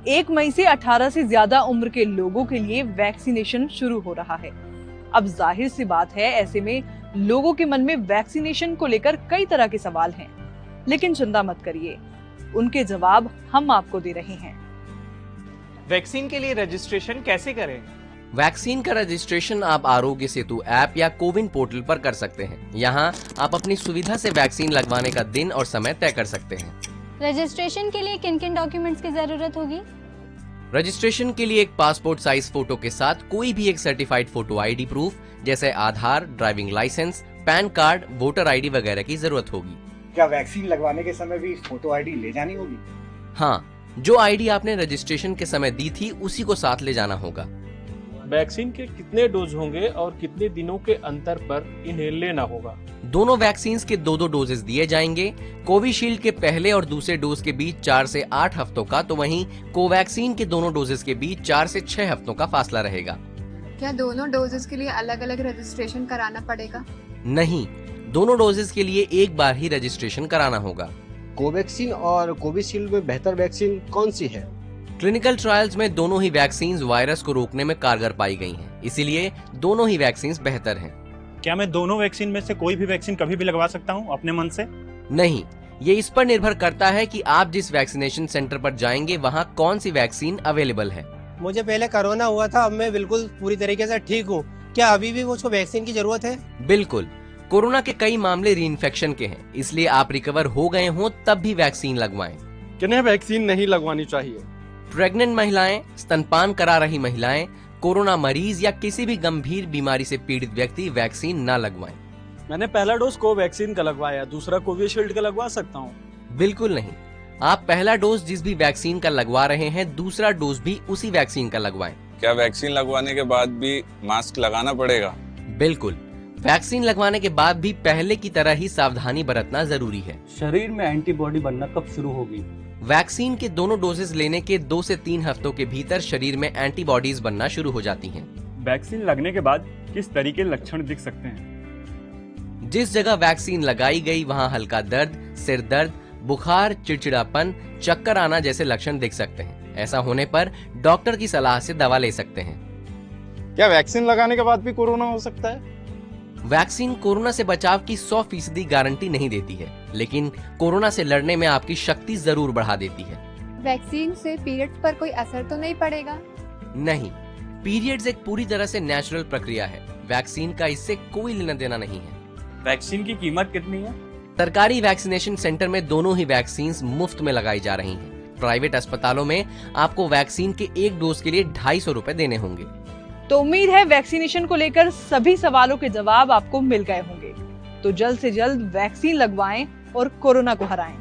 1 मई से 18 से ज्यादा उम्र के लोगों के लिए वैक्सीनेशन शुरू हो रहा है। अब जाहिर सी बात है, ऐसे में लोगों के मन में वैक्सीनेशन को लेकर कई तरह के सवाल हैं, लेकिन चिंता मत करिए, उनके जवाब हम आपको दे रहे हैं। वैक्सीन के लिए रजिस्ट्रेशन कैसे करें? वैक्सीन का रजिस्ट्रेशन आप आरोग्य सेतु ऐप या कोविन पोर्टल पर कर सकते हैं। यहाँ आप अपनी सुविधा से वैक्सीन लगवाने का दिन और समय तय कर सकते हैं। रजिस्ट्रेशन के लिए किन किन डॉक्यूमेंट्स की जरूरत होगी? रजिस्ट्रेशन के लिए एक पासपोर्ट साइज फोटो के साथ कोई भी एक सर्टिफाइड फोटो आईडी प्रूफ जैसे Aadhaar, driving licence, PAN card, voter ID वगैरह की जरूरत होगी। क्या वैक्सीन लगवाने के समय भी फोटो आईडी ले जानी होगी? हाँ, जो आईडी आपने रजिस्ट्रेशन के समय दी थी उसी को साथ ले जाना होगा। वैक्सीन के कितने डोज होंगे और कितने दिनों के अंतर पर इन्हें लेना होगा? दोनों वैक्सीन के 2-2 डोजेस दिए जाएंगे। कोविशील्ड के पहले और दूसरे डोज के बीच 4 से 8 हफ्तों का, तो वहीं कोवैक्सीन के दोनों डोजेस के बीच 4 से 6 हफ्तों का फासला रहेगा। क्या दोनों डोजेस के लिए अलग अलग रजिस्ट्रेशन कराना पड़ेगा? नहीं, दोनों डोजेस के लिए एक बार ही रजिस्ट्रेशन कराना होगा। कोवैक्सीन और कोविशील्ड में बेहतर वैक्सीन कौन सी है? क्लिनिकल ट्रायल्स में दोनों ही वैक्सीन वायरस को रोकने में कारगर पाई गई हैं, इसीलिए दोनों ही वैक्सीन बेहतर हैं। क्या मैं दोनों वैक्सीन में से कोई भी वैक्सीन कभी भी लगवा सकता हूं अपने मन से? नहीं, ये इस पर निर्भर करता है कि आप जिस वैक्सीनेशन सेंटर पर जाएंगे वहाँ कौन सी वैक्सीन अवेलेबल है। मुझे पहले कोरोना हुआ था, अब मैं बिल्कुल पूरी तरीके से ठीक हूँ। क्या अभी भी मुझको वैक्सीन की जरूरत है? बिल्कुल, कोरोना के कई मामले रीइंफेक्शन के हैं, इसलिए आप रिकवर हो गए हों तब भी वैक्सीन लगवाएं। किन्हें वैक्सीन नहीं लगवानी चाहिए? प्रेग्नेंट महिलाएं, स्तनपान करा रही महिलाएं, कोरोना मरीज या किसी भी गंभीर बीमारी से पीड़ित व्यक्ति वैक्सीन न लगवाएं। मैंने पहला डोज कोवैक्सीन का लगवाया, दूसरा कोविशील्ड का लगवा सकता हूँ? बिल्कुल नहीं, आप पहला डोज जिस भी वैक्सीन का लगवा रहे हैं दूसरा डोज भी उसी वैक्सीन का लगवाएं। क्या वैक्सीन लगवाने के बाद भी मास्क लगाना पड़ेगा? बिल्कुल, वैक्सीन लगवाने के बाद भी पहले की तरह ही सावधानी बरतना जरूरी है। शरीर में एंटीबॉडी बनना कब शुरू होगी? वैक्सीन के दोनों डोजेस लेने के 2 से 3 हफ्तों के भीतर शरीर में एंटीबॉडीज बनना शुरू हो जाती हैं। वैक्सीन लगने के बाद किस तरीके के लक्षण दिख सकते हैं? जिस जगह वैक्सीन लगाई गई वहां हल्का दर्द, सिर दर्द, बुखार, चिड़चिड़ापन, चक्कर आना जैसे लक्षण दिख सकते हैं। ऐसा होने पर डॉक्टर की सलाह से दवा ले सकते हैं। क्या वैक्सीन लगाने के बाद भी कोरोना हो सकता है? वैक्सीन कोरोना से बचाव की 100% गारंटी नहीं देती है, लेकिन कोरोना से लड़ने में आपकी शक्ति जरूर बढ़ा देती है। वैक्सीन से पीरियड्स पर कोई असर तो नहीं पड़ेगा? नहीं, पीरियड्स एक पूरी तरह से नेचुरल प्रक्रिया है। वैक्सीन का इससे कोई लेना देना नहीं है। वैक्सीन की कीमत कितनी है? सरकारी वैक्सीनेशन सेंटर में दोनों ही वैक्सीन मुफ्त में लगाई जा रही हैं। प्राइवेट अस्पतालों में आपको वैक्सीन के एक डोज के लिए 250 रुपए देने होंगे। तो उम्मीद है वैक्सीनेशन को लेकर सभी सवालों के जवाब आपको मिल गए होंगे। तो जल्द से जल्द वैक्सीन लगवाएं और कोरोना को हराएं।